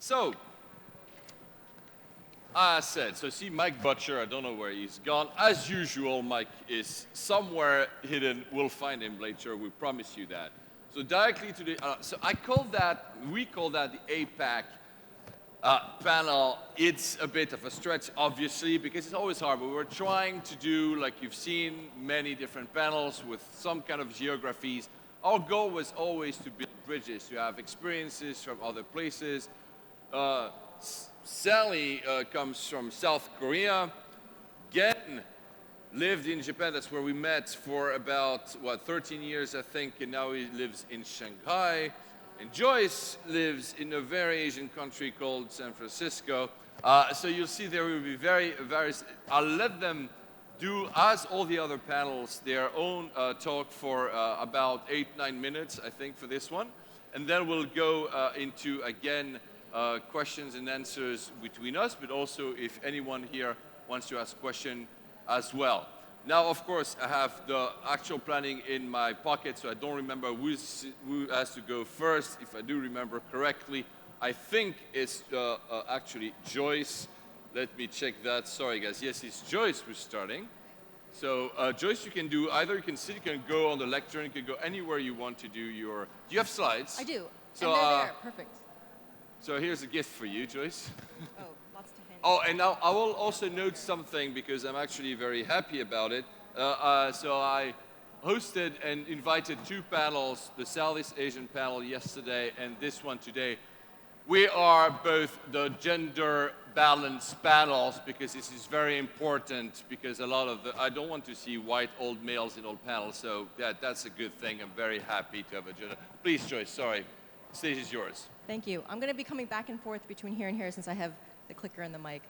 So, I said, so see Mike Butcher, I don't know where he's gone. As usual, Mike is somewhere hidden. We'll find him later, we promise you that. So directly to the, so we call that the APAC panel. It's a bit of a stretch, obviously, because it's always hard, but we're trying to do, like you've seen, many different panels with some kind of geographies. Our goal was always to build bridges, to have experiences from other places. Sally comes from South Korea. Gen lived in Japan, that's where we met for about, 13 years, I think, and now he lives in Shanghai. And Joyce lives in a very Asian country called San Francisco. So you'll see there will be very, I'll let them do, as all the other panels, their own talk for about 8-9 minutes, I think, for this one. And then we'll go into, again, questions and answers between us, but also if anyone here wants to ask a question as well. Now, of course, I have the actual planning in my pocket, so I don't remember who has to go first. If I do remember correctly, I think it's actually Joyce. Let me check that. Sorry, guys. Yes, it's Joyce who's starting. So, Joyce, you can do either you can sit, you can go on the lectern, you can go anywhere you want to do your. Do you have slides? I do. So, and they're there. Perfect. So here's a gift for you, Joyce. Oh, lots to hand. Oh, and now I will also note something because I'm actually very happy about it. So I hosted and invited 2 panels, the Southeast Asian panel yesterday and this one today. We are both the gender balanced panels because this is very important because a lot of I don't want to see white old males in all panels, so that's a good thing. I'm very happy to have a gender. Please, Joyce, sorry. The stage is yours. Thank you. I'm going to be coming back and forth between here and here since I have the clicker and the mic.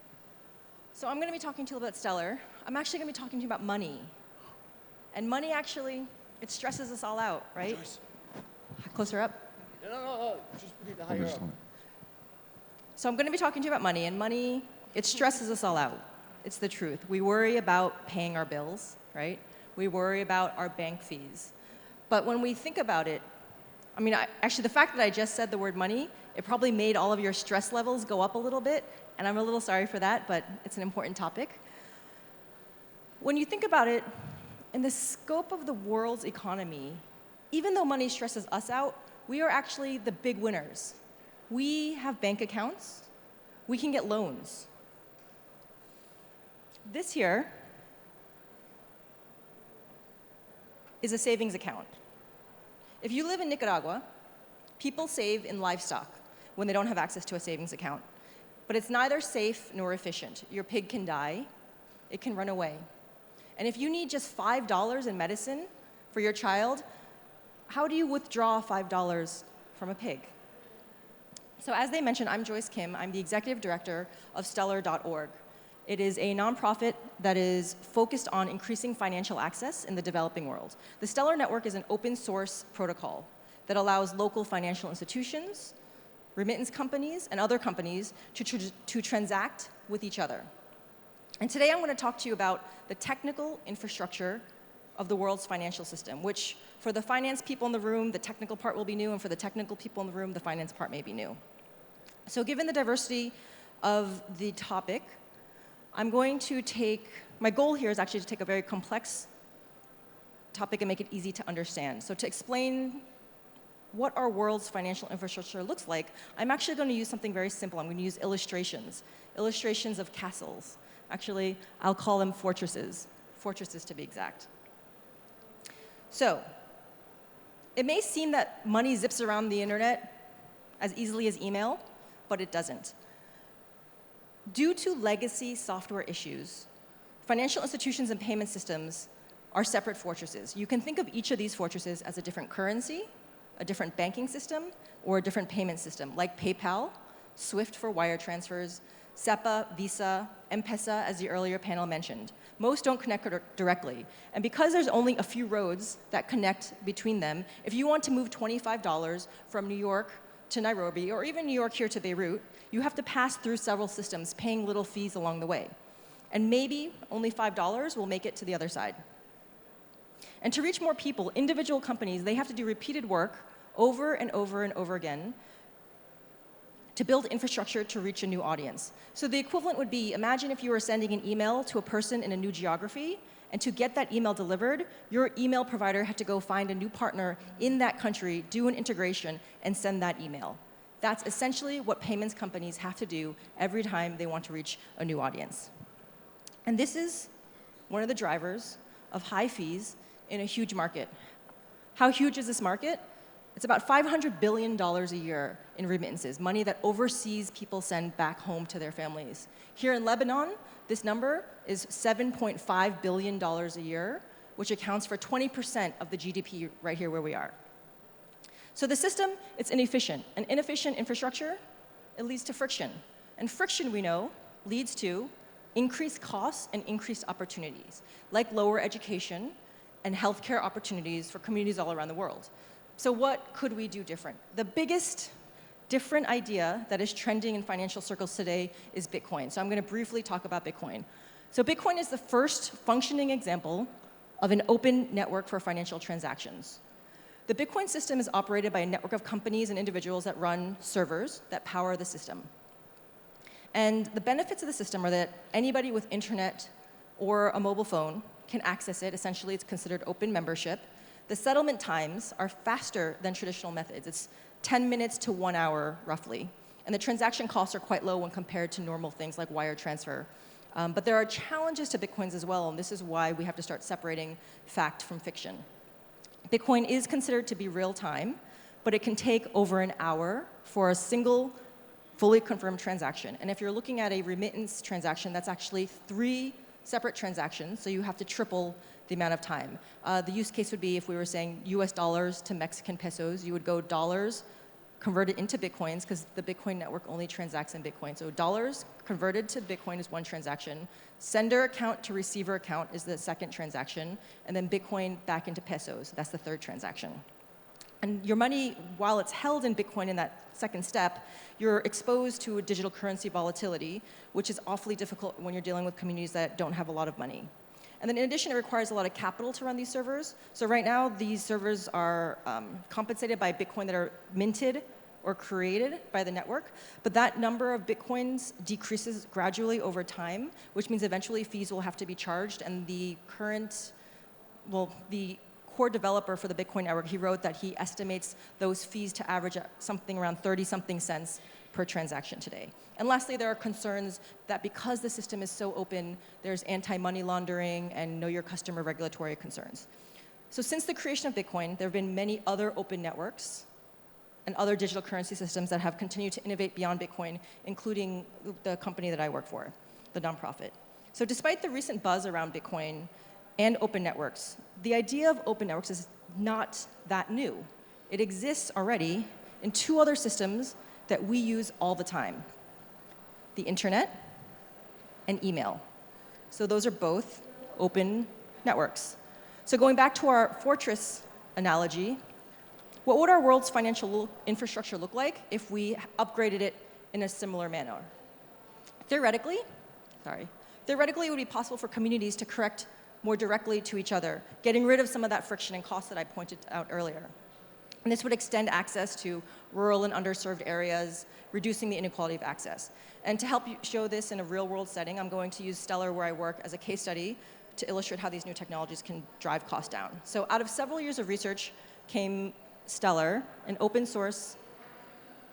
So I'm going to be talking to you about Stellar. I'm actually going to be talking to you about money. And money actually, it stresses us all out, right? Joyce. Closer up. No. Just put it higher up. So I'm going to be talking to you about money, and money, it stresses us all out. It's the truth. We worry about paying our bills, right? We worry about our bank fees. But when we think about it, I mean, actually, the fact that I just said the word money, it probably made all of your stress levels go up a little bit, and I'm a little sorry for that, but it's an important topic. When you think about it, in the scope of the world's economy, even though money stresses us out, we are actually the big winners. We have bank accounts. We can get loans. This here is a savings account. If you live in Nicaragua, people save in livestock when they don't have access to a savings account. But it's neither safe nor efficient. Your pig can die. It can run away. And if you need just $5 in medicine for your child, how do you withdraw $5 from a pig? So as they mentioned, I'm Joyce Kim. I'm the executive director of Stellar.org. It is a nonprofit that is focused on increasing financial access in the developing world. The Stellar Network is an open source protocol that allows local financial institutions, remittance companies, and other companies to transact with each other. And today I'm going to talk to you about the technical infrastructure of the world's financial system, which for the finance people in the room, the technical part will be new, and for the technical people in the room, the finance part may be new. So given the diversity of the topic, I'm going to my goal here is actually to take a very complex topic and make it easy to understand. So to explain what our world's financial infrastructure looks like, I'm actually going to use something very simple. I'm going to use illustrations of castles. Actually, I'll call them fortresses to be exact. So it may seem that money zips around the internet as easily as email, but it doesn't. Due to legacy software issues, financial institutions and payment systems are separate fortresses. You can think of each of these fortresses as a different currency, a different banking system, or a different payment system, like PayPal, SWIFT for wire transfers, SEPA, Visa, M-Pesa, as the earlier panel mentioned. Most don't connect directly. And because there's only a few roads that connect between them, if you want to move $25 from New York to Nairobi, or even New York here to Beirut, you have to pass through several systems, paying little fees along the way. And maybe only $5 will make it to the other side. And to reach more people, individual companies, they have to do repeated work over and over and over again to build infrastructure to reach a new audience. So the equivalent would be, imagine if you were sending an email to a person in a new geography, and to get that email delivered, your email provider had to go find a new partner in that country, do an integration, and send that email. That's essentially what payments companies have to do every time they want to reach a new audience. And this is one of the drivers of high fees in a huge market. How huge is this market? It's about $500 billion a year in remittances, money that overseas people send back home to their families. Here in Lebanon, this number is $7.5 billion a year, which accounts for 20% of the GDP right here where we are. So the system, it's inefficient. And inefficient infrastructure, it leads to friction. And friction, we know, leads to increased costs and increased opportunities, like lower education and healthcare opportunities for communities all around the world. So what could we do different? The biggest different idea that is trending in financial circles today is Bitcoin. So I'm going to briefly talk about Bitcoin. So Bitcoin is the first functioning example of an open network for financial transactions. The Bitcoin system is operated by a network of companies and individuals that run servers that power the system. And the benefits of the system are that anybody with internet or a mobile phone can access it. Essentially, it's considered open membership. The settlement times are faster than traditional methods. It's 10 minutes to 1 hour, roughly. And the transaction costs are quite low when compared to normal things like wire transfer. But there are challenges to Bitcoins as well, and this is why we have to start separating fact from fiction. Bitcoin is considered to be real time, but it can take over an hour for a single fully confirmed transaction. And if you're looking at a remittance transaction, that's actually 3 separate transactions, so you have to triple the amount of time. The use case would be if we were saying US dollars to Mexican pesos, you would go dollars converted into Bitcoins, because the Bitcoin network only transacts in Bitcoin. So dollars converted to Bitcoin is one transaction. Sender account to receiver account is the second transaction. And then Bitcoin back into pesos, that's the third transaction. And your money, while it's held in Bitcoin in that second step, you're exposed to digital currency volatility, which is awfully difficult when you're dealing with communities that don't have a lot of money. And then in addition, it requires a lot of capital to run these servers. So right now, these servers are compensated by Bitcoin that are minted or created by the network. But that number of Bitcoins decreases gradually over time, which means eventually fees will have to be charged. And the core developer for the Bitcoin network, he wrote that he estimates those fees to average at something around 30-something cents per transaction today. And lastly, there are concerns that because the system is so open, there's anti-money laundering and know your customer regulatory concerns. So since the creation of Bitcoin, there have been many other open networks and other digital currency systems that have continued to innovate beyond Bitcoin, including the company that I work for, the nonprofit. So despite the recent buzz around Bitcoin and open networks, the idea of open networks is not that new. It exists already in 2 other systems that we use all the time: the internet and email. So those are both open networks. So going back to our fortress analogy, what would our world's financial infrastructure look like if we upgraded it in a similar manner? Theoretically, it would be possible for communities to connect more directly to each other, getting rid of some of that friction and cost that I pointed out earlier. And this would extend access to rural and underserved areas, reducing the inequality of access. And to help you show this in a real-world setting, I'm going to use Stellar, where I work, as a case study to illustrate how these new technologies can drive costs down. So out of several years of research came Stellar, an open-source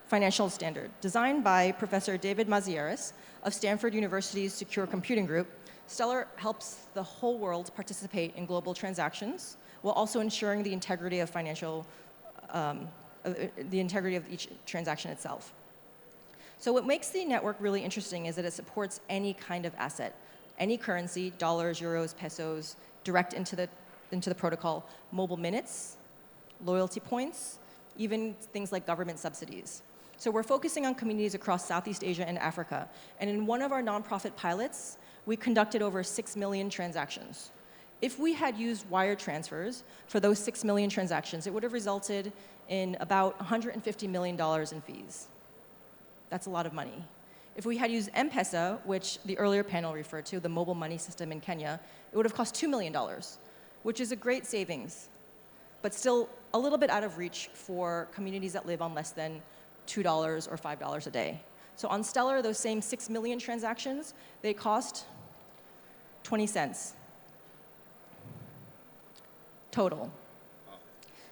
financial standard designed by Professor David Mazieres of Stanford University's Secure Computing Group. Stellar helps the whole world participate in global transactions while also ensuring the integrity of each transaction itself. So what makes the network really interesting is that it supports any kind of asset, any currency, dollars, euros, pesos, direct into the protocol, mobile minutes, loyalty points, even things like government subsidies. So we're focusing on communities across Southeast Asia and Africa. And in one of our nonprofit pilots, we conducted over 6 million transactions. If we had used wire transfers for those 6 million transactions, it would have resulted in about $150 million in fees. That's a lot of money. If we had used M-Pesa, which the earlier panel referred to, the mobile money system in Kenya, it would have cost $2 million, which is a great savings, but still a little bit out of reach for communities that live on less than $2 or $5 a day. So on Stellar, those same 6 million transactions, they cost 20 cents total.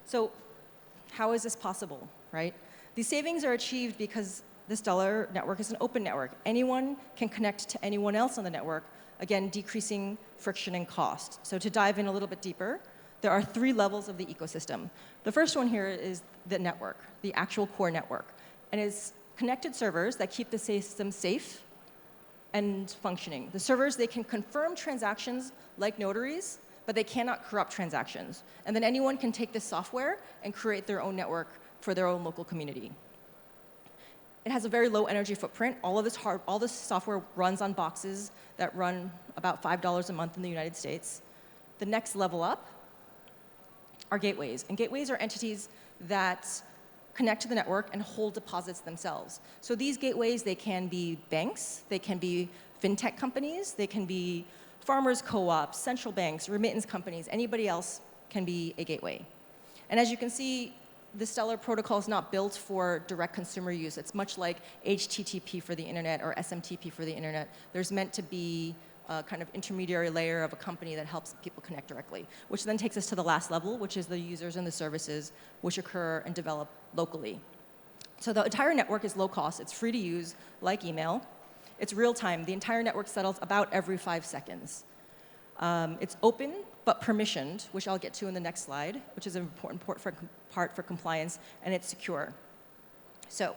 So how is this possible, right? These savings are achieved because the Stellar network is an open network. Anyone can connect to anyone else on the network, again, decreasing friction and cost. So to dive in a little bit deeper, there are 3 levels of the ecosystem. The first one here is the network, the actual core network. And it's connected servers that keep the system safe and functioning. The servers, they can confirm transactions like notaries, but they cannot corrupt transactions. And then anyone can take this software and create their own network for their own local community. It has a very low energy footprint. All this software runs on boxes that run about $5 a month in the United States. The next level up are gateways. And gateways are entities that connect to the network and hold deposits themselves. So these gateways, they can be banks, they can be fintech companies, they can be farmers co-ops, central banks, remittance companies, anybody else can be a gateway. And as you can see, the Stellar protocol is not built for direct consumer use. It's much like HTTP for the internet or SMTP for the internet. There's meant to be a kind of intermediary layer of a company that helps people connect directly, which then takes us to the last level, which is the users and the services which occur and develop locally. So the entire network is low cost. It's free to use, like email. It's real time. The entire network settles about every 5 seconds. It's open but permissioned, which I'll get to in the next slide, which is an important part for compliance, and it's secure. So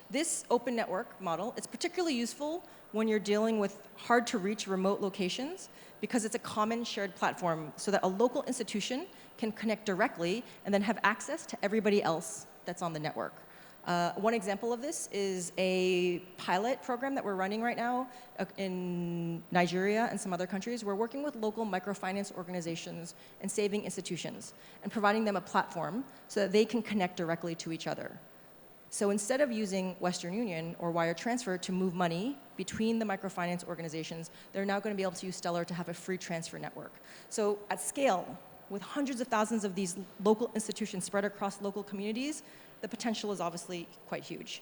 this open network model is particularly useful when you're dealing with hard-to-reach remote locations because it's a common shared platform so that a local institution can connect directly and then have access to everybody else that's on the network. One example of this is a pilot program that we're running right now in Nigeria and some other countries. We're working with local microfinance organizations and saving institutions and providing them a platform so that they can connect directly to each other. So instead of using Western Union or wire transfer to move money between the microfinance organizations, they're now going to be able to use Stellar to have a free transfer network. So at scale, with hundreds of thousands of these local institutions spread across local communities, the potential is obviously quite huge.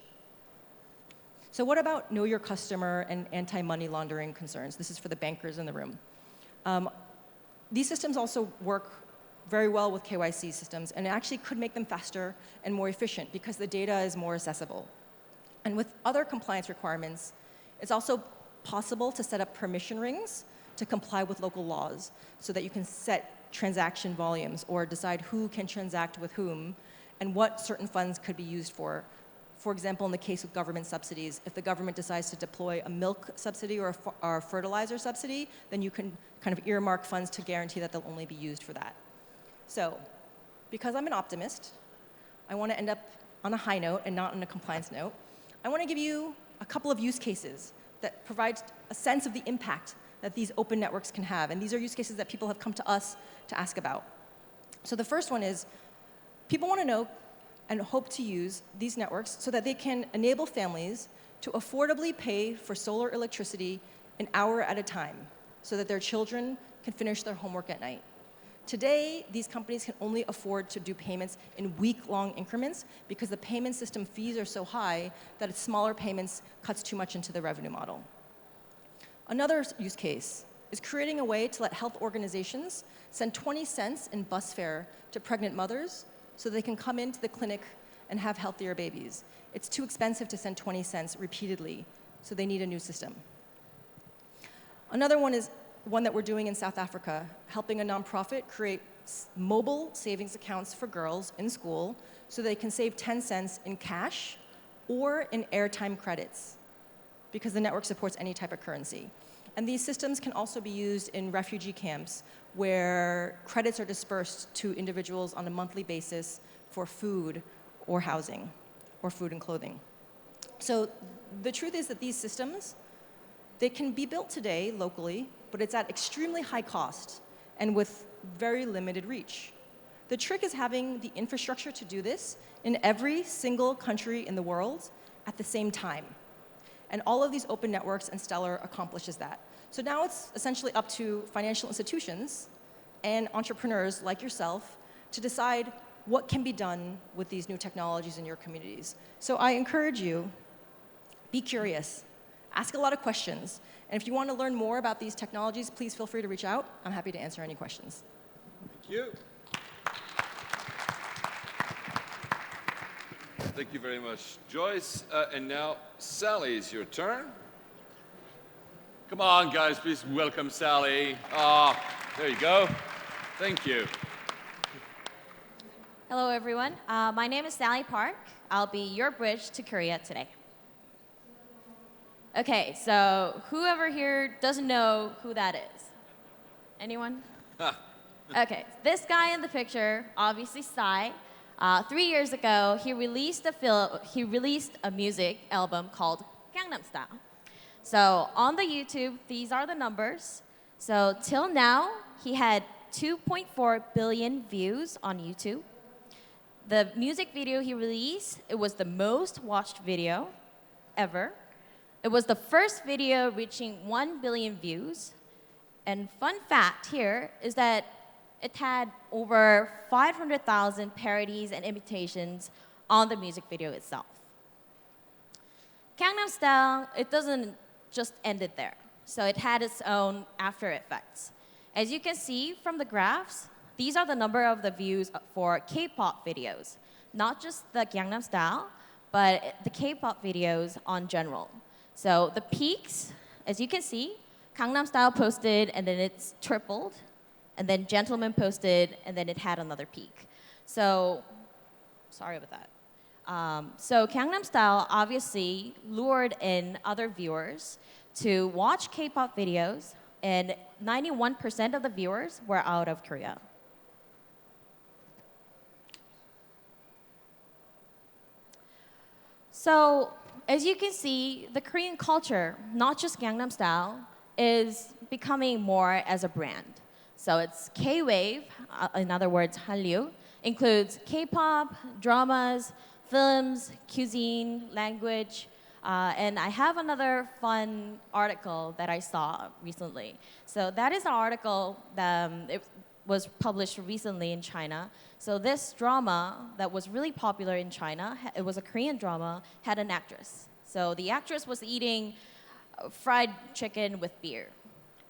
So what about know your customer and anti-money laundering concerns? This is for the bankers in the room. These systems also work very well with KYC systems and actually could make them faster and more efficient because the data is more accessible. And with other compliance requirements, it's also possible to set up permission rings to comply with local laws so that you can set transaction volumes or decide who can transact with whom and what certain funds could be used for. For example, in the case of government subsidies, if the government decides to deploy a milk subsidy or a fertilizer subsidy, then you can kind of earmark funds to guarantee that they'll only be used for that. So, because I'm an optimist, I want to end up on a high note and not on a compliance note. I want to give you a couple of use cases that provide a sense of the impact that these open networks can have. And these are use cases that people have come to us to ask about. So the first one is, people want to know and hope to use these networks so that they can enable families to affordably pay for solar electricity an hour at a time so that their children can finish their homework at night. Today, these companies can only afford to do payments in week-long increments because the payment system fees are so high that smaller payments cuts too much into the revenue model. Another use case is creating a way to let health organizations send 20 cents in bus fare to pregnant mothers so they can come into the clinic and have healthier babies. It's too expensive to send 20 cents repeatedly, so they need a new system. Another one is one that we're doing in South Africa, helping a nonprofit create mobile savings accounts for girls in school so they can save 10 cents in cash or in airtime credits because the network supports any type of currency. And these systems can also be used in refugee camps where credits are dispersed to individuals on a monthly basis for food or housing or food and clothing. So the truth is that these systems, they can be built today locally, but it's at extremely high cost and with very limited reach. The trick is having the infrastructure to do this in every single country in the world at the same time. And all of these open networks and Stellar accomplishes that. So now it's essentially up to financial institutions and entrepreneurs like yourself to decide what can be done with these new technologies in your communities. So I encourage you, be curious, ask a lot of questions, and if you want to learn more about these technologies, please feel free to reach out. I'm happy to answer any questions. Thank you. Thank you very much, Joyce. And now, Sally, it's your turn. Come on, guys, please welcome Sally. Ah, there you go. Thank you. Hello, everyone. My name is Sally Park. I'll be your bridge to Korea today. Okay, so whoever here doesn't know who that is? Anyone? Okay, this guy in the picture, obviously Psy. 3 years ago, he released a music album called Gangnam Style. So on the YouTube, these are the numbers. So till now, he had 2.4 billion views on YouTube. The music video he released, it was the most watched video ever. It was the first video reaching 1 billion views. And fun fact here is that it had over 500,000 parodies and imitations on the music video itself. Gangnam Style, it doesn't just end it there. So it had its own after effects. As you can see from the graphs, these are the number of the views for K-pop videos. Not just the Gangnam Style, but the K-pop videos on general. So the peaks, as you can see, Gangnam Style posted and then it's tripled. And then Gentleman posted and then it had another peak. So, sorry about that. So Gangnam Style obviously lured in other viewers to watch K-pop videos, and 91% of the viewers were out of Korea. So as you can see, the Korean culture, not just Gangnam Style, is becoming more as a brand. So it's K-Wave, in other words, Hallyu, includes K-pop, dramas, films, cuisine, language, and I have another fun article that I saw recently. So that is an article that it was published recently in China. So this drama that was really popular in China, it was a Korean drama, had an actress. So the actress was eating fried chicken with beer.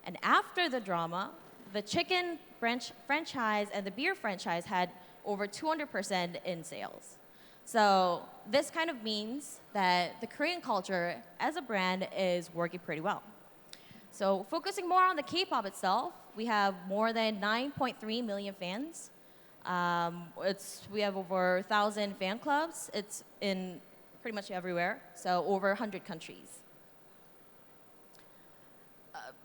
And after the drama, the chicken franchise and the beer franchise had over 200% in sales. So this kind of means that the Korean culture as a brand is working pretty well. So focusing more on the K-pop itself, we have more than 9.3 million fans. We have over 1,000 fan clubs. It's in pretty much everywhere, so over 100 countries.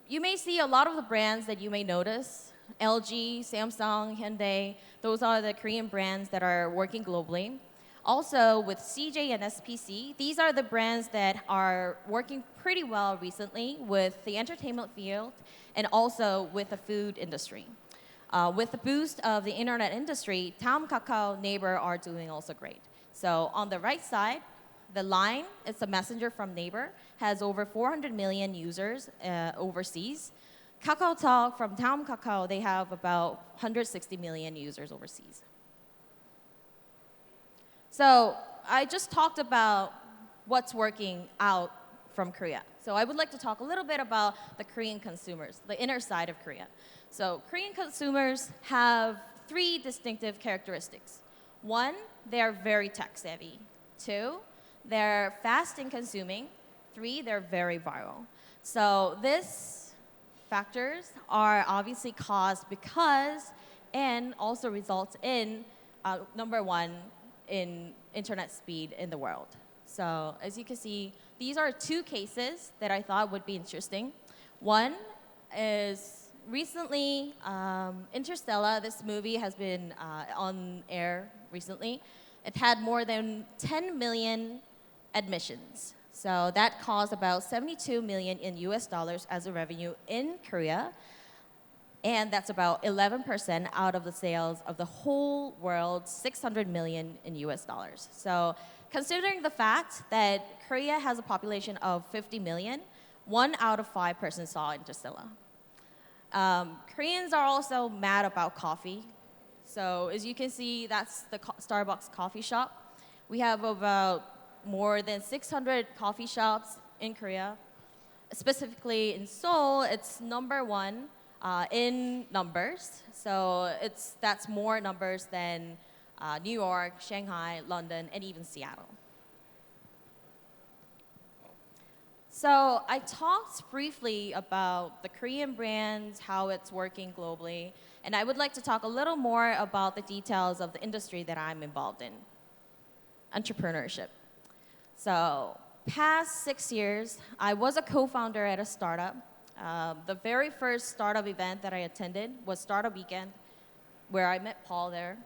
You may see a lot of the brands that you may notice. LG, Samsung, Hyundai, those are the Korean brands that are working globally. Also, with CJ and SPC, these are the brands that are working pretty well recently with the entertainment field and also with the food industry. With the boost of the internet industry, KNOWCK, Naver are doing also great. So on the right side, the Line, it's a messenger from Naver, has over 400 million users overseas. KakaoTalk from KNOWCK, they have about 160 million users overseas. So I just talked about what's working out from Korea. So I would like to talk a little bit about the Korean consumers, the inner side of Korea. So Korean consumers have 3 distinctive characteristics. 1, they're very tech savvy. 2, they're fast in consuming. 3, they're very viral. So these factors are obviously caused because and also results in number 1 in internet speed in the world. So as you can see, these are 2 cases that I thought would be interesting. One is recently, Interstellar, this movie has been on air recently. It had more than 10 million admissions. So that caused about 72 million in US dollars as a revenue in Korea. And that's about 11% out of the sales of the whole world, 600 million in US dollars. So considering the fact that Korea has a population of 50 million, 1 out of 5 persons saw Interstellar. Koreans are also mad about coffee. So as you can see, that's the Starbucks coffee shop. We have about more than 600 coffee shops in Korea. Specifically in Seoul, it's #1 in numbers. So that's more numbers than New York, Shanghai, London, and even Seattle. So I talked briefly about the Korean brands, how it's working globally, and I would like to talk a little more about the details of the industry that I'm involved in, entrepreneurship. So past 6 years, I was a co-founder at a startup. The very first startup event that I attended was Startup Weekend, where I met Paul there.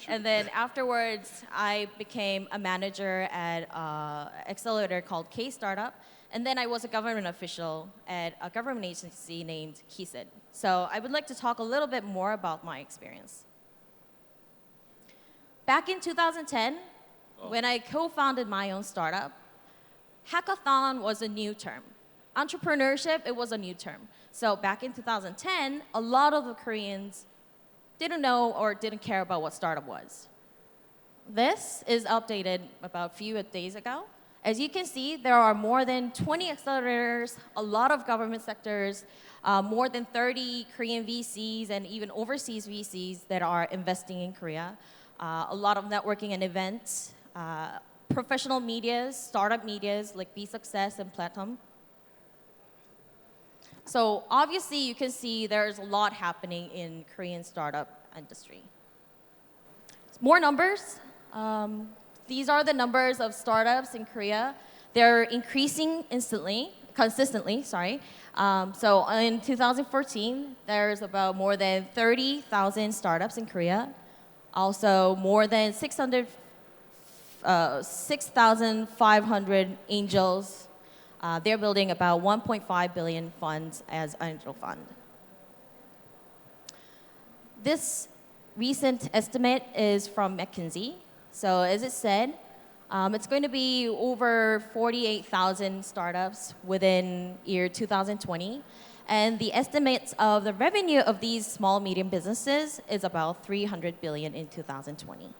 And then afterwards, I became a manager at an accelerator called K-Startup. And then I was a government official at a government agency named KISID. So I would like to talk a little bit more about my experience. Back in 2010, when I co-founded my own startup, hackathon was a new term. Entrepreneurship, it was a new term. So back in 2010, a lot of the Koreans didn't know or didn't care about what startup was. This is updated about a few days ago. As you can see, there are more than 20 accelerators, a lot of government sectors, more than 30 Korean VCs and even overseas VCs that are investing in Korea. A lot of networking and events, professional medias, startup medias like Be Success and Platinum. So obviously, you can see there's a lot happening in Korean startup industry. More numbers. These are the numbers of startups in Korea. They're increasing consistently. So in 2014, there's about more than 30,000 startups in Korea. Also, more than 6,500 angels. They're building about 1.5 billion funds as angel fund. This recent estimate is from McKinsey. So as it said, it's going to be over 48,000 startups within year 2020. And the estimates of the revenue of these small, medium businesses is about 300 billion in 2020.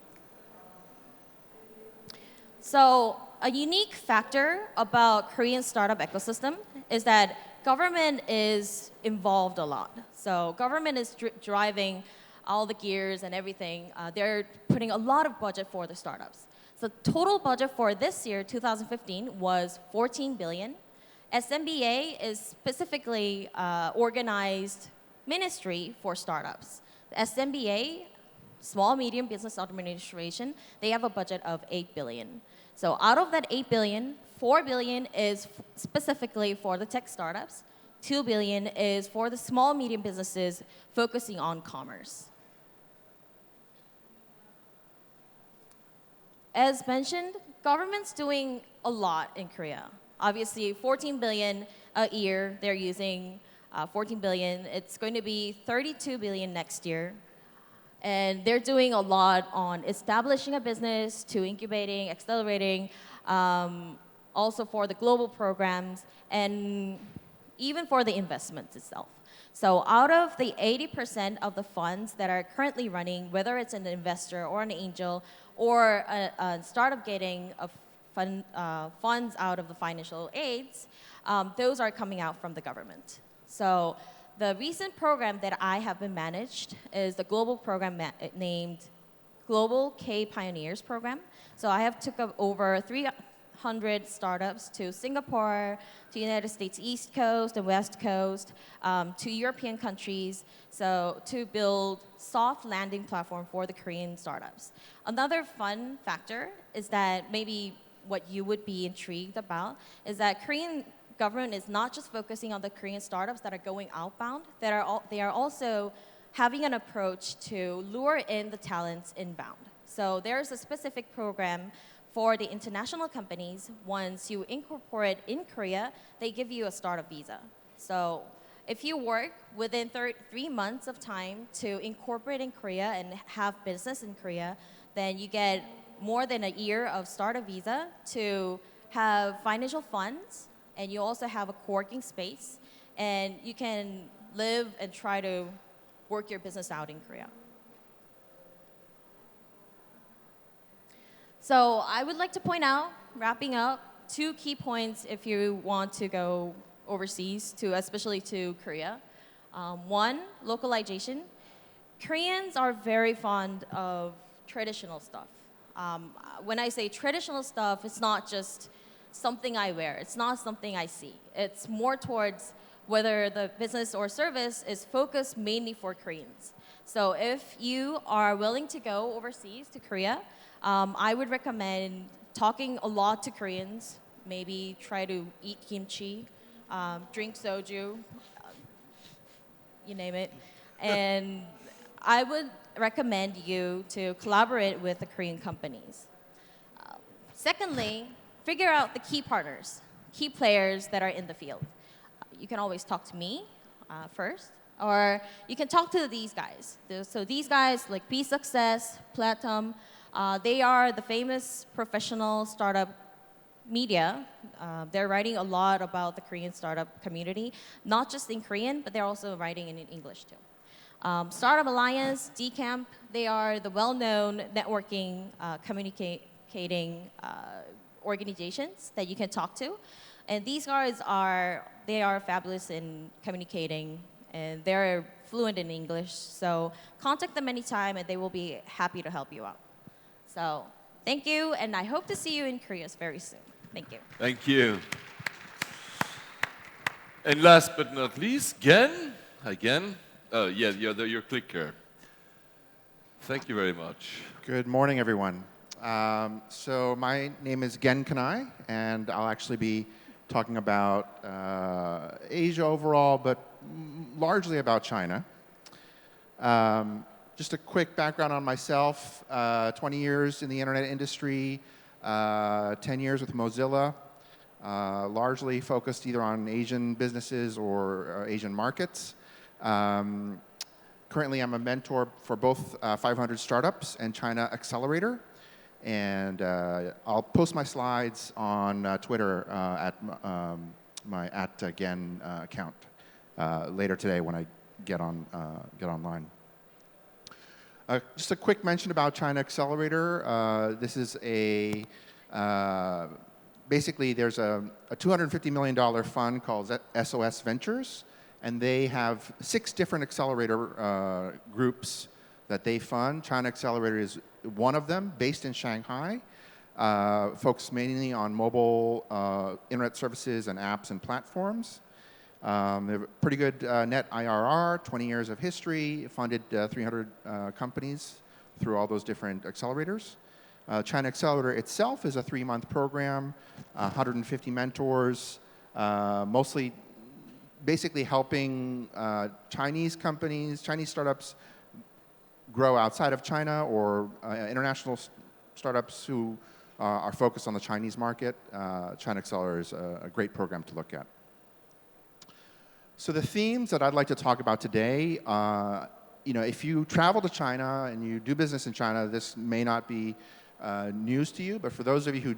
So a unique factor about Korean startup ecosystem is that government is involved a lot. So government is driving all the gears and everything. They're putting a lot of budget for the startups. So total budget for this year, 2015, was 14 billion. SMBA is specifically organized ministry for startups. The SMBA, Small Medium Business Administration, they have a budget of 8 billion. So out of that 8 billion, 4 billion is specifically for the tech startups. 2 billion is for the small, medium businesses focusing on commerce. As mentioned, government's doing a lot in Korea. Obviously, 14 billion a year, they're using 14 billion. It's going to be 32 billion next year. And they're doing a lot on establishing a business, to incubating, accelerating, also for the global programs, and even for the investments itself. So out of the 80% of the funds that are currently running, whether it's an investor or an angel or a startup getting funds out of the financial aids, those are coming out from the government. So the recent program that I have been managed is the global program named Global K Pioneers Program. So I have took up over 300 startups to Singapore, to United States East Coast and West Coast, to European countries, so to build soft landing platform for the Korean startups. Another fun factor is that maybe what you would be intrigued about is that Korean government is not just focusing on the Korean startups that are going outbound, they are also having an approach to lure in the talents inbound. So there's a specific program for the international companies. Once you incorporate in Korea, they give you a startup visa. So if you work within 3 months of time to incorporate in Korea and have business in Korea, then you get more than a year of startup visa to have financial funds, and you also have a co-working space, and you can live and try to work your business out in Korea. So I would like to point out, wrapping up, 2 key points if you want to go overseas, especially to Korea. 1, localization. Koreans are very fond of traditional stuff. When I say traditional stuff, it's not just something I wear. It's not something I see. It's more towards whether the business or service is focused mainly for Koreans. So if you are willing to go overseas to Korea, I would recommend talking a lot to Koreans. Maybe try to eat kimchi, drink soju, you name it. And I would recommend you to collaborate with the Korean companies. Secondly, figure out the key partners, key players that are in the field. You can always talk to me first, or you can talk to these guys. So these guys, like Be Success, Platinum, they are the famous professional startup media. They're writing a lot about the Korean startup community, not just in Korean, but they're also writing in English too. Startup Alliance, DCamp, they are the well-known networking, communicating organizations that you can talk to. And these guys are fabulous in communicating, and they're fluent in English. So contact them anytime, and they will be happy to help you out. So thank you, and I hope to see you in Korea very soon. Thank you. Thank you. And last but not least, Gen, again. Oh, yeah, your clicker. Thank you very much. Good morning, everyone. So my name is Gen Kanai, and I'll actually be talking about Asia overall, but largely about China. Just a quick background on myself, 20 years in the internet industry, 10 years with Mozilla, largely focused either on Asian businesses or Asian markets. Currently, I'm a mentor for both 500 startups and Chinaccelerator. And I'll post my slides on Twitter at my @Gen account later today when I get online. Just a quick mention about Chinaccelerator. This is basically there's a $250 million fund called SOS Ventures, and they have 6 different accelerator groups that they fund. Chinaccelerator is one of them, based in Shanghai, focused mainly on mobile internet services and apps and platforms. They have a pretty good net IRR, 20 years of history, funded 300 companies through all those different accelerators. Chinaccelerator itself is a 3-month program, 150 mentors, mostly basically helping Chinese companies, Chinese startups grow outside of China, or international startups who are focused on the Chinese market. Chinaccelerator is a great program to look at. So the themes that I'd like to talk about today, if you travel to China and you do business in China, this may not be news to you, but for those of you who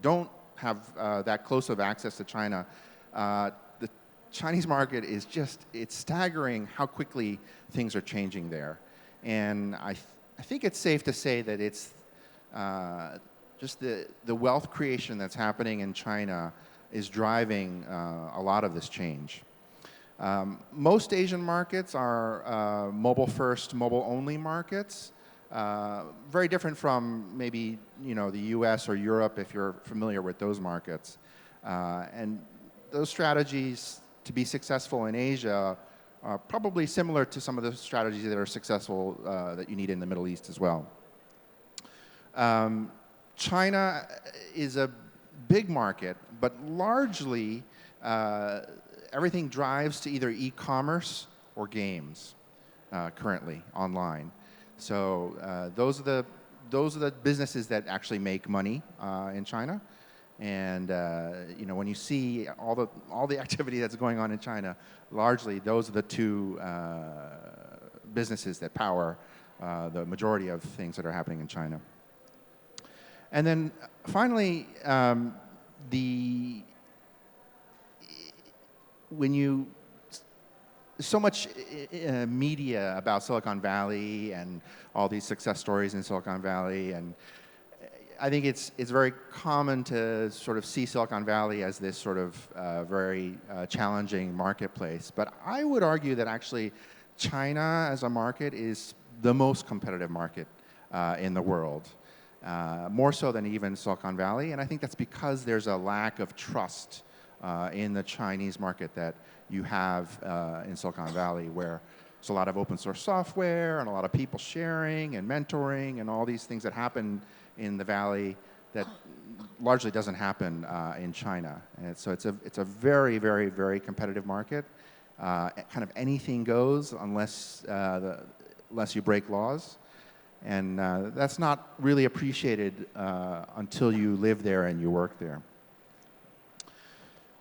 don't have that close of access to China, the Chinese market is it's staggering how quickly things are changing there. And I think it's safe to say that it's just the wealth creation that's happening in China is driving a lot of this change. Most Asian markets are mobile-first, mobile-only markets. Very different from maybe the U.S. or Europe, if you're familiar with those markets. And those strategies to be successful in Asia are probably similar to some of the strategies that are successful that you need in the Middle East as well. China is a big market, but largely everything drives to either e-commerce or games currently online. So those are the businesses that actually make money in China. And when you see all the activity that's going on in China, largely those are the 2 businesses that power the majority of things that are happening in China. And then finally, so much media about Silicon Valley and all these success stories in Silicon Valley, and I think it's very common to sort of see Silicon Valley as this sort of very challenging marketplace. But I would argue that actually China as a market is the most competitive market in the world, more so than even Silicon Valley. And I think that's because there's a lack of trust in the Chinese market that you have in Silicon Valley, where there's a lot of open source software and a lot of people sharing and mentoring and all these things that happen in the Valley that largely doesn't happen in China. And so it's a very, very, very competitive market. Kind of anything goes unless you break laws. And that's not really appreciated until you live there and you work there.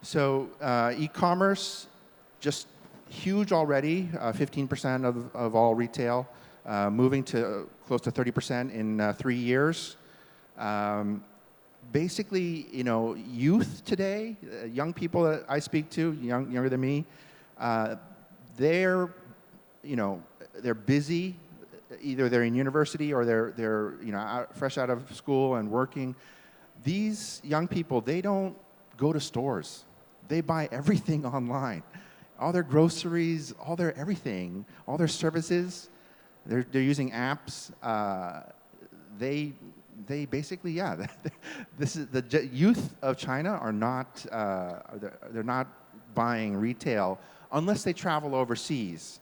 So e-commerce, just huge already, 15% of all retail, moving to close to 30% in 3 years. Basically, youth today, young people that I speak to, younger than me, they're busy. Either they're in university or they're fresh out of school and working. These young people, they don't go to stores. They buy everything online. All their groceries, all their everything, all their services, they're using apps. They basically, yeah. This is the youth of China are not. They're not buying retail unless they travel overseas.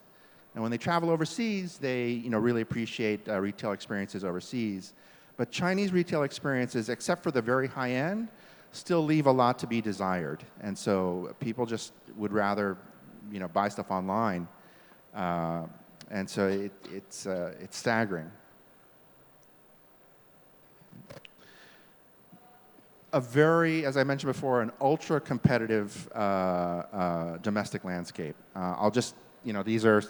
And when they travel overseas, they really appreciate retail experiences overseas. But Chinese retail experiences, except for the very high end, still leave a lot to be desired. And so people just would rather buy stuff online. And so it's staggering. A very, as I mentioned before, an ultra-competitive domestic landscape. I'll just, these are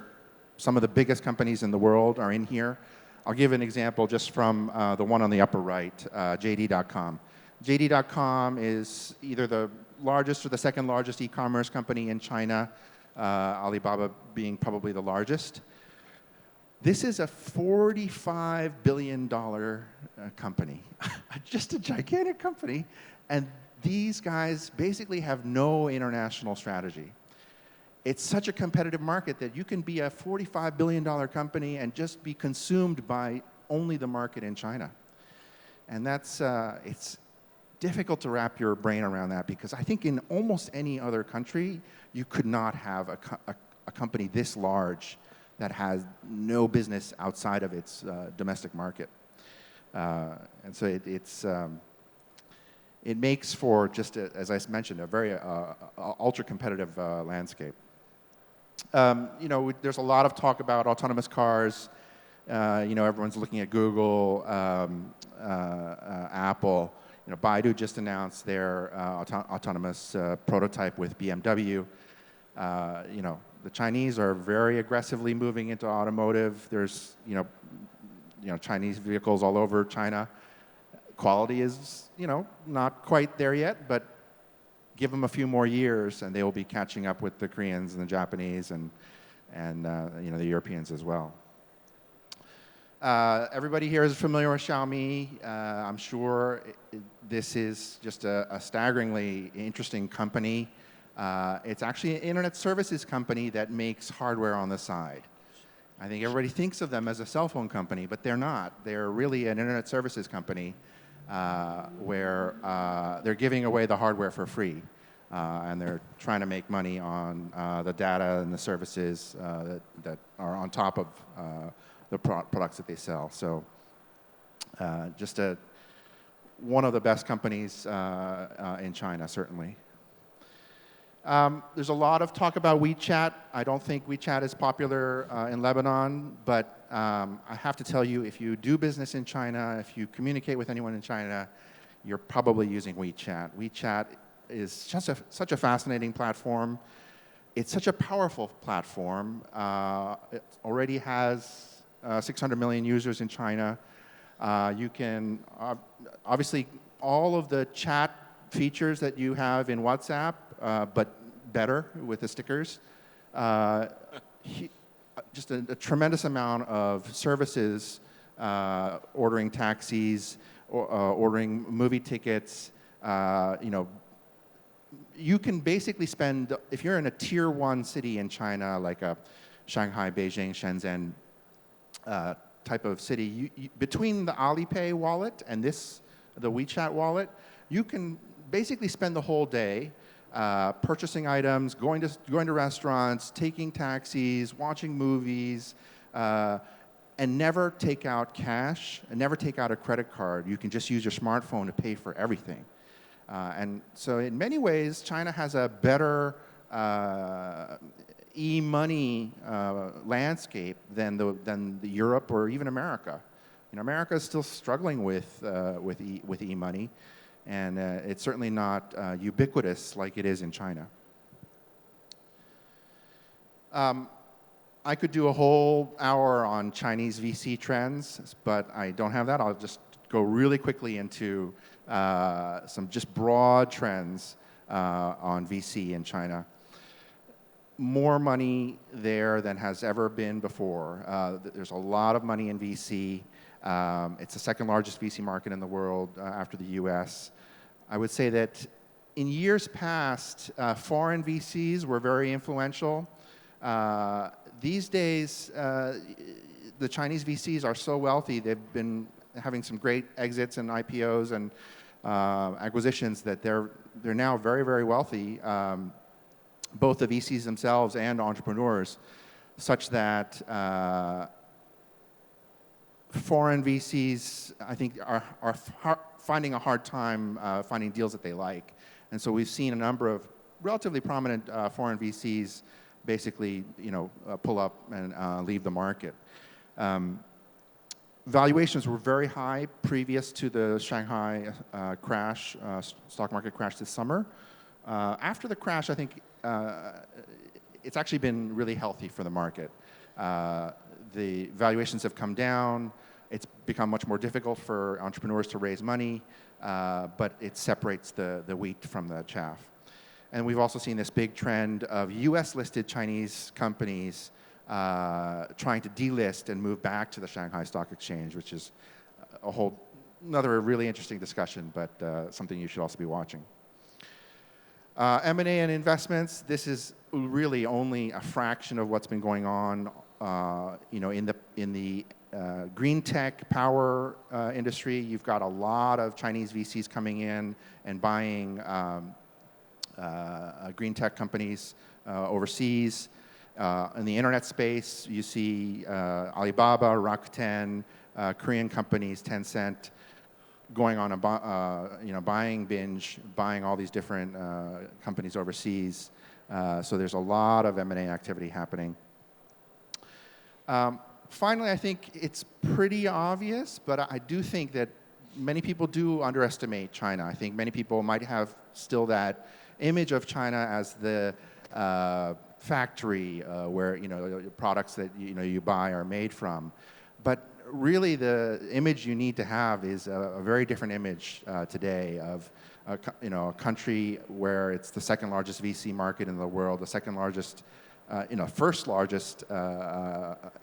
some of the biggest companies in the world are in here. I'll give an example just from the one on the upper right, JD.com. JD.com is either the largest or the second largest e-commerce company in China, Alibaba being probably the largest. This is a $45 billion company, just a gigantic company, and these guys basically have no international strategy. It's such a competitive market that you can be a $45 billion company and just be consumed by only the market in China. And that's, it's difficult to wrap your brain around that, because I think in almost any other country, you could not have a company this large that has no business outside of its domestic market. And so it makes for just, as I mentioned, a very ultra-competitive landscape. There's a lot of talk about autonomous cars. Everyone's looking at Google, Apple. Baidu just announced their autonomous prototype with BMW. The Chinese are very aggressively moving into automotive. There's, Chinese vehicles all over China. Quality is, not quite there yet, but give them a few more years and they will be catching up with the Koreans and the Japanese and the Europeans as well. Everybody here is familiar with Xiaomi. I'm sure this is just a staggeringly interesting company. It's actually an internet services company that makes hardware on the side. I think everybody thinks of them as a cell phone company, but they're not. They're really an internet services company where they're giving away the hardware for free. And they're trying to make money on the data and the services that are on top of the products that they sell. So just one of the best companies in China, certainly. There's a lot of talk about WeChat. I don't think WeChat is popular in Lebanon, but I have to tell you, if you do business in China, if you communicate with anyone in China, you're probably using WeChat. WeChat is just such a fascinating platform. It's such a powerful platform. It already has 600 million users in China. You can, obviously, all of the chat features that you have in WhatsApp, but better with the stickers. Just a tremendous amount of services, ordering taxis, ordering movie tickets. You can basically spend, if you're in a tier 1 city in China, like a Shanghai, Beijing, Shenzhen type of city, between the Alipay wallet and the WeChat wallet, you can basically spend the whole day purchasing items, going to restaurants, taking taxis, watching movies, and never take out cash and never take out a credit card. You can just use your smartphone to pay for everything. And so in many ways, China has a better e-money landscape than the Europe or even America. America is still struggling with e-money, and it's certainly not ubiquitous like it is in China. I could do a whole hour on Chinese VC trends, but I don't have that. I'll just go really quickly into some just broad trends on VC in China. More money there than has ever been before. There's a lot of money in VC. It's the second largest VC market in the world after the US. I would say that in years past, foreign VCs were very influential. These days, the Chinese VCs are so wealthy, they've been having some great exits and IPOs and acquisitions that they're now very, very wealthy, both the VCs themselves and entrepreneurs, such that foreign VCs, I think, are finding a hard time finding deals that they like. And so we've seen a number of relatively prominent foreign VCs basically, pull up and leave the market. Valuations were very high previous to the Shanghai crash, stock market crash this summer. After the crash, I think it's actually been really healthy for the market. The valuations have come down. It's become much more difficult for entrepreneurs to raise money, but it separates the wheat from the chaff. And we've also seen this big trend of US-listed Chinese companies trying to delist and move back to the Shanghai Stock Exchange, which is another really interesting discussion, but something you should also be watching. M&A and investments, this is really only a fraction of what's been going on in the green tech power industry. You've got a lot of Chinese VCs coming in and buying green tech companies overseas. In the internet space, you see Alibaba, Rakuten, Korean companies, Tencent, going on a buying binge, buying all these different companies overseas. So there's a lot of M&A activity happening. Finally, I think it's pretty obvious, but I do think that many people do underestimate China. I think many people might have still that image of China as the factory where products that you buy are made from. But really, the image you need to have is a very different image today of a country where it's the second largest VC market in the world, the second largest, first largest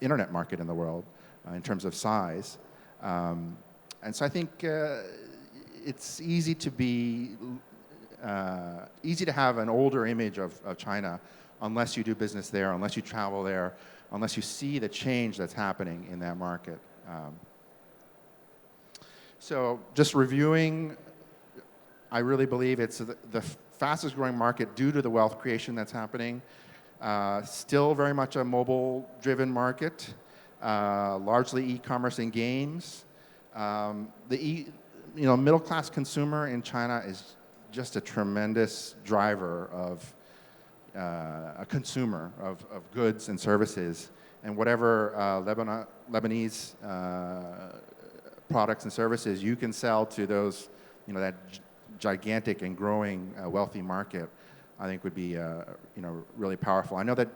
internet market in the world in terms of size. And so I think it's easy to have an older image of China unless you do business there, unless you travel there, unless you see the change that's happening in that market. So just reviewing, I really believe it's the fastest growing market due to the wealth creation that's happening. Still very much a mobile-driven market, largely e-commerce and games. The middle-class consumer in China is just a tremendous driver of a consumer of goods and services, and whatever Lebanese products and services you can sell to those, that gigantic and growing wealthy market, I think would be really powerful. I know that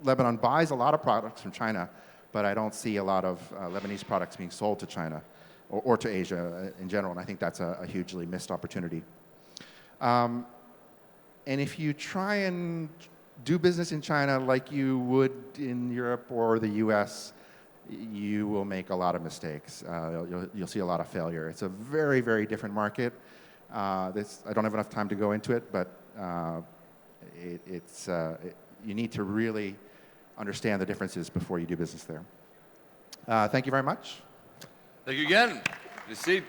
Lebanon buys a lot of products from China, but I don't see a lot of Lebanese products being sold to China or to Asia in general, and I think that's a hugely missed opportunity. And if you try and do business in China like you would in Europe or the US, you will make a lot of mistakes. You'll see a lot of failure. It's a very, very different market. I don't have enough time to go into it, but you need to really understand the differences before you do business there. Thank you very much. Thank you again. Your seat.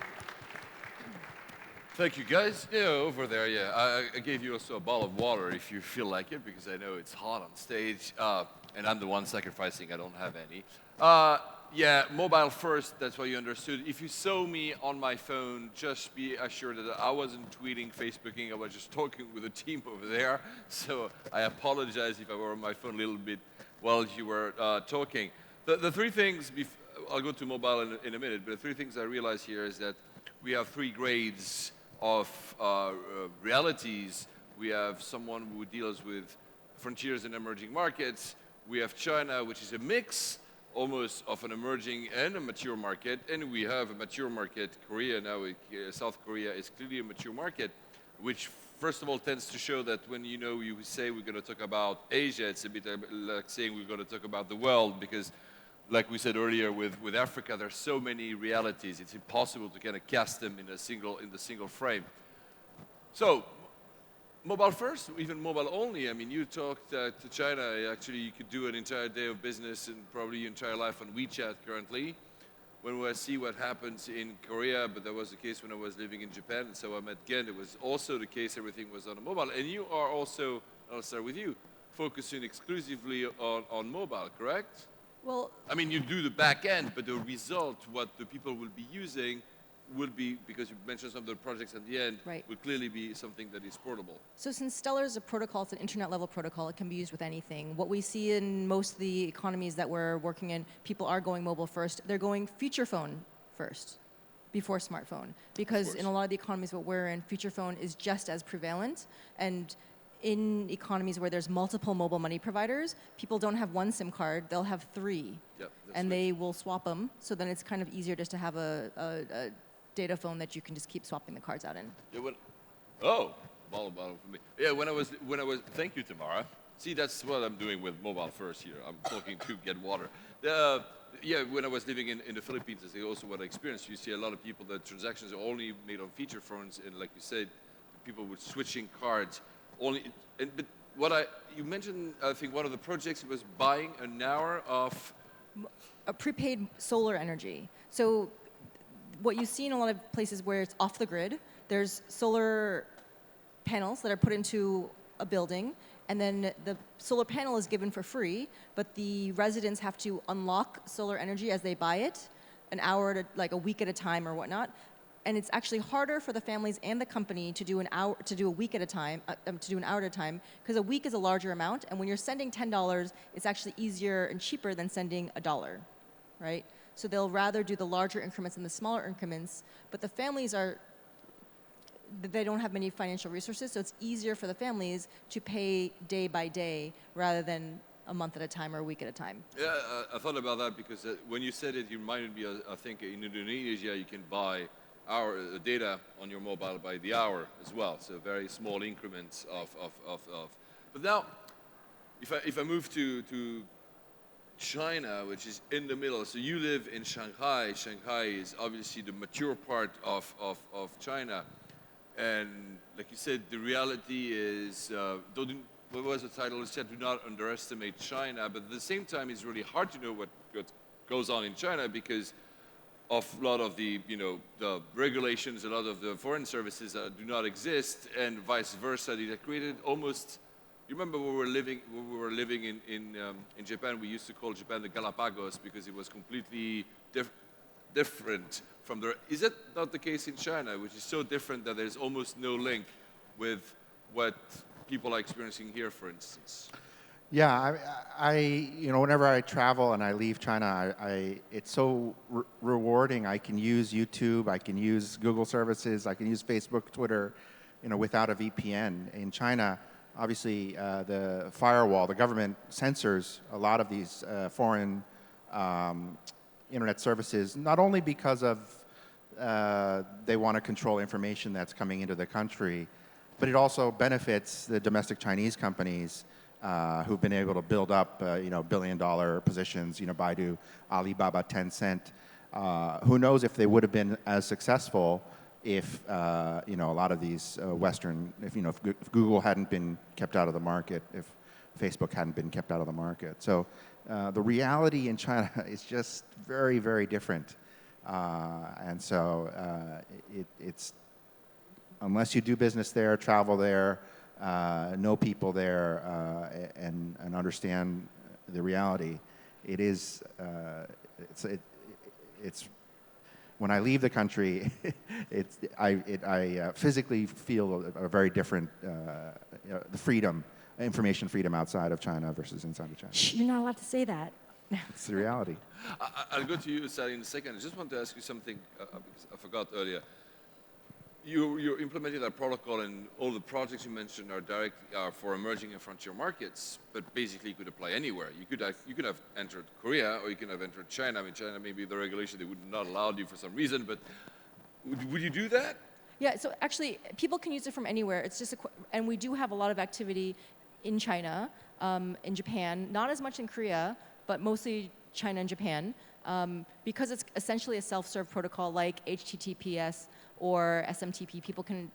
Thank you, guys. Yeah, over there, yeah. I gave you also a bottle of water if you feel like it, because I know it's hot on stage, and I'm the one sacrificing. I don't have any. Yeah, mobile first, that's what you understood. If you saw me on my phone, just be assured that I wasn't tweeting, Facebooking, I was just talking with the team over there. So I apologize if I were on my phone a little bit while you were talking. The three things, I'll go to mobile in a minute, but the three things I realize here is that we have three grades of realities. We have someone who deals with frontiers and emerging markets. We have China, which is a mix almost of an emerging and a mature market. And we have a mature market, Korea now. South Korea is clearly a mature market, which first of all tends to show that when you say we're going to talk about Asia, it's a bit like saying we're going to talk about the world, because like we said earlier with Africa, there's so many realities. It's impossible to kind of cast them in the single frame. So, mobile first, even mobile only. I mean, you talked to China. Actually, you could do an entire day of business and probably your entire life on WeChat currently. When I see what happens in Korea, but that was the case when I was living in Japan, and so I met Gen. It was also the case, everything was on a mobile. And you are also, I'll start with you, focusing exclusively on mobile, correct? Well, I mean, you do the back end, but the result, what the people will be using, will be, because you mentioned some of the projects at the end, right, will clearly be something that is portable. So since Stellar is a protocol, it's an internet level protocol, it can be used with anything. What we see in most of the economies that we're working in, people are going mobile first. They're going feature phone first before smartphone. Because in a lot of the economies what we're in, feature phone is just as prevalent. And in economies where there's multiple mobile money providers, people don't have one SIM card, they'll have three. Yep, and they will swap them. So then it's kind of easier just to have a data phone that you can just keep swapping the cards out in. Yeah, bottle for me. Yeah, when I was, thank you, Tamara. See, that's what I'm doing with mobile first here. I'm talking to get water. Yeah, when I was living in the Philippines, that's also what I experienced. You see a lot of people, the transactions are only made on feature phones, and like you said, people were switching cards. But you mentioned, I think one of the projects was buying an hour of a prepaid solar energy. So what you see in a lot of places where it's off the grid, there's solar panels that are put into a building, and then the solar panel is given for free, but the residents have to unlock solar energy as they buy it, an hour to like a week at a time or whatnot. And it's actually harder for the families and the company to do an hour at a time, because a week is a larger amount, and when you're sending $10, it's actually easier and cheaper than sending $1, right? So they'll rather do the larger increments than the smaller increments, but the families they don't have many financial resources, so it's easier for the families to pay day by day rather than a month at a time or a week at a time. Yeah, I thought about that because when you said it, you reminded me, I think in Indonesia you can buy data on your mobile by the hour as well, so very small increments of. But now, if I move to China, which is in the middle, so you live in Shanghai. Shanghai is obviously the mature part of China, and like you said, the reality is, what was the title? It said, do not underestimate China, but at the same time, it's really hard to know what goes on in China because of a lot of the regulations, a lot of the foreign services do not exist, and vice versa. That created almost. You remember when we were living in Japan? We used to call Japan the Galapagos because it was completely different from the. Is that not the case in China, which is so different that there's almost no link with what people are experiencing here, for instance? Yeah, whenever I travel and I leave China, it's so rewarding. I can use YouTube, I can use Google services, I can use Facebook, Twitter, without a VPN. In China, obviously, the firewall, the government censors a lot of these foreign internet services, not only because of they want to control information that's coming into the country, but it also benefits the domestic Chinese companies who've been able to build up, billion-dollar positions, Baidu, Alibaba, Tencent. Who knows if they would have been as successful if, a lot of these Western, if Google hadn't been kept out of the market, if Facebook hadn't been kept out of the market. So the reality in China is just very, very different. And so it's, unless you do business there, travel there, know people there, and understand the reality, it is, it's when I leave the country, I physically feel a very different, the freedom, information freedom outside of China versus inside of China. Shh, you're not allowed to say that. It's the reality. I'll go to you, Sally, in a second. I just want to ask you something because I forgot earlier. You're implementing that protocol, and all the projects you mentioned are for emerging and frontier markets, but basically you could apply anywhere. You could have entered Korea, or you could have entered China. I mean, China, maybe the regulation, they would not allow you for some reason, but would you do that? Yeah, so actually, people can use it from anywhere. It's just and we do have a lot of activity in China, in Japan, not as much in Korea, but mostly China and Japan, because it's essentially a self-serve protocol like HTTPS or SMTP. People can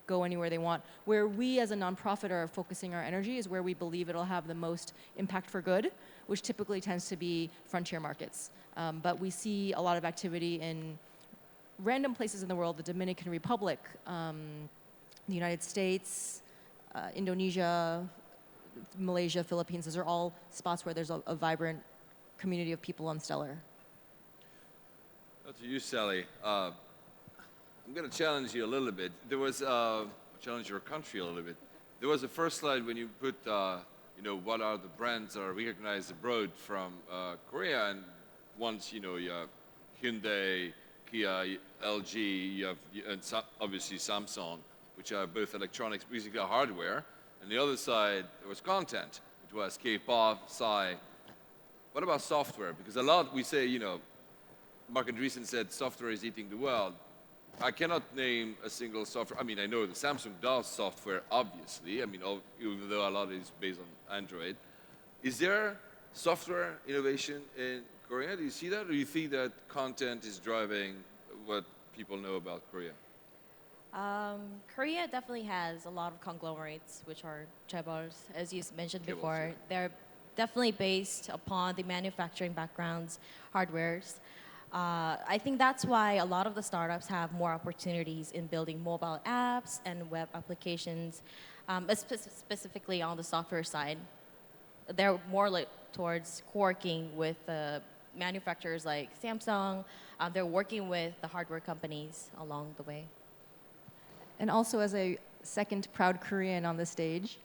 go anywhere they want. Where we as a nonprofit are focusing our energy is where we believe it'll have the most impact for good, which typically tends to be frontier markets. But we see a lot of activity in random places in the world, the Dominican Republic, the United States, Indonesia, Malaysia, Philippines. Those are all spots where there's a vibrant community of people on Stellar. Well, to you, Sally. I'm going to challenge you a little bit. There was, challenge your country a little bit. There was a first slide when you put, what are the brands that are recognized abroad from Korea, and once, you have Hyundai, Kia, LG, you have, and obviously Samsung, which are both electronics, basically hardware. And the other side, there was content. It was K-pop, Psy. What about software? Because a lot, we say, Mark Andreessen said software is eating the world. I cannot name a single software. I mean, I know that Samsung does software, obviously. I mean, even though a lot is based on Android. Is there software innovation in Korea? Do you see that? Or do you think that content is driving what people know about Korea? Korea definitely has a lot of conglomerates, which are chaebols, as you mentioned Chaebols, before. yeah. They're definitely based upon the manufacturing backgrounds, hardwares. I think that's why a lot of the startups have more opportunities in building mobile apps and web applications, specifically on the software side. They're more towards working with manufacturers like Samsung. They're working with the hardware companies along the way. And also, as a second proud Korean on the stage,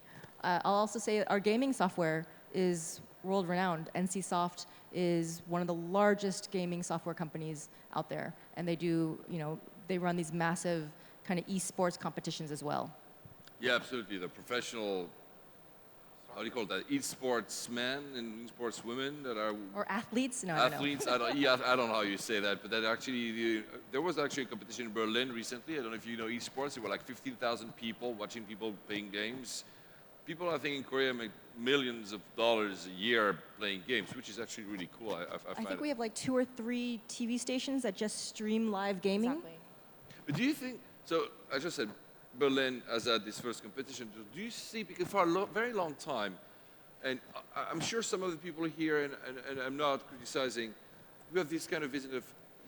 I'll also say our gaming software is world-renowned. NCSoft is one of the largest gaming software companies out there, and they run these massive kind of esports competitions as well. Yeah, absolutely. The professional, how do you call that? Esports men and esports women that are Or athletes? No, I don't know. athletes. I don't know how you say that, but that actually, there was actually a competition in Berlin recently. I don't know if you know esports. There were like 15,000 people watching people playing games. People, I think, in Korea make millions of dollars a year playing games, which is actually really cool. I think we have like 2 or 3 TV stations that just stream live gaming. Exactly. But do you think, so I just said Berlin as this first competition, do you see, because for a very long time, and I'm sure some of the people here, and I'm not criticizing, we have this kind of vision of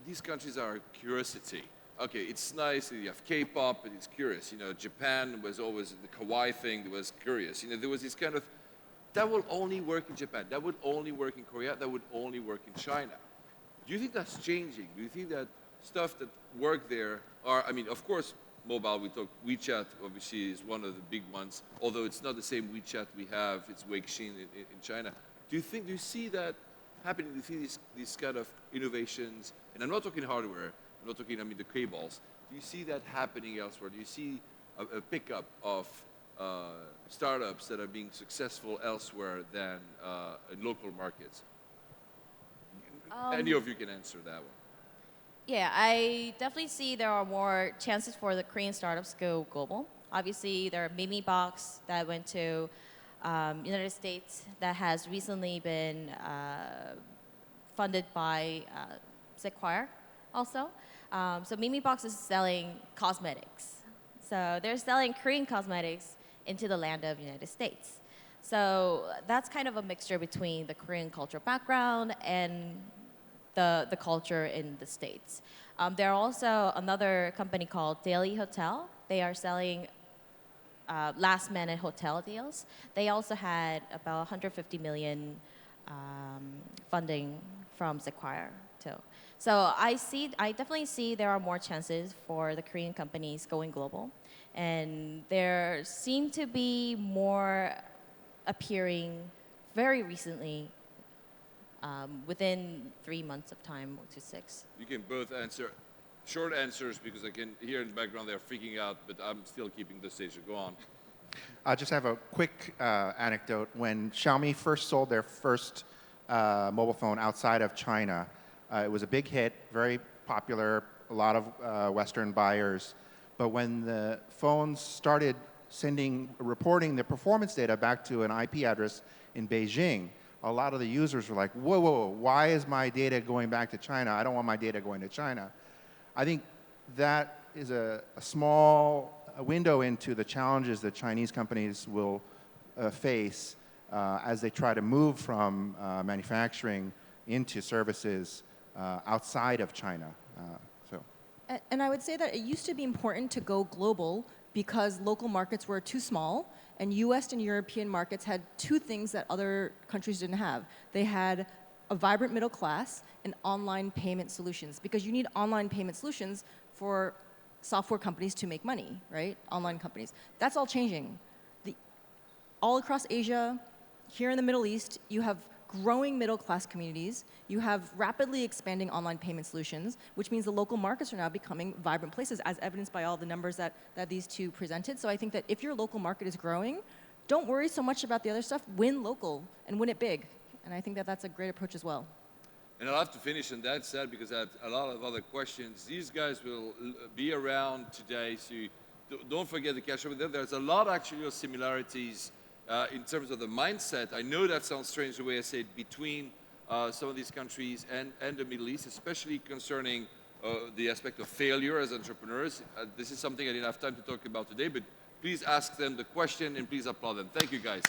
these countries are curiosity. Okay, it's nice, you have K-pop, but it's curious. Japan was always the kawaii thing that was curious. There was this kind of, that will only work in Japan, that would only work in Korea, that would only work in China. Do you think that's changing? Do you think that stuff that work there are, I mean, of course, mobile, we talk WeChat, obviously, is one of the big ones, although it's not the same WeChat we have, it's Weixin in China. Do you see that happening? Do you see these kind of innovations? And I'm not talking hardware, I'm not talking, the cables. Do you see that happening elsewhere? Do you see a pickup of startups that are being successful elsewhere than in local markets? Any of you can answer that one. Yeah, I definitely see there are more chances for the Korean startups to go global. Obviously, there are Mimi Box that went to United States that has recently been funded by Sequire also. So Mimibox is selling cosmetics. So they're selling Korean cosmetics into the land of United States. So that's kind of a mixture between the Korean cultural background and the culture in the States. There are also another company called Daily Hotel. They are selling last-minute hotel deals. They also had about 150 million funding from Sequire too. So I definitely see there are more chances for the Korean companies going global, and there seem to be more appearing very recently, within 3 months of time to 6. You can both answer short answers because I can hear in the background they're freaking out, but I'm still keeping the stage. Go on. I just have a quick anecdote. When Xiaomi first sold their first mobile phone outside of China, it was a big hit, very popular, a lot of Western buyers. But when the phones started reporting the performance data back to an IP address in Beijing, a lot of the users were like, whoa, whoa, whoa, why is my data going back to China? I don't want my data going to China. I think that is a small window into the challenges that Chinese companies will face as they try to move from manufacturing into services outside of China. And I would say that it used to be important to go global because local markets were too small, and US and European markets had two things that other countries didn't have. They had a vibrant middle class and online payment solutions, because you need online payment solutions for software companies to make money, right? Online companies. That's all changing. All across Asia, here in the Middle East, you have growing middle class communities. You have rapidly expanding online payment solutions, which means the local markets are now becoming vibrant places, as evidenced by all the numbers that these two presented. So I think that if your local market is growing, don't worry so much about the other stuff. Win local and win it big. And I think that that's a great approach as well. And I'll have to finish on that side because I have a lot of other questions. These guys will be around today, so don't forget to catch up with them. There's a lot actually of similarities in terms of the mindset. I know that sounds strange the way I say it, between some of these countries and the Middle East, especially concerning the aspect of failure as entrepreneurs. This is something I didn't have time to talk about today, but please ask them the question and please applaud them. Thank you, guys.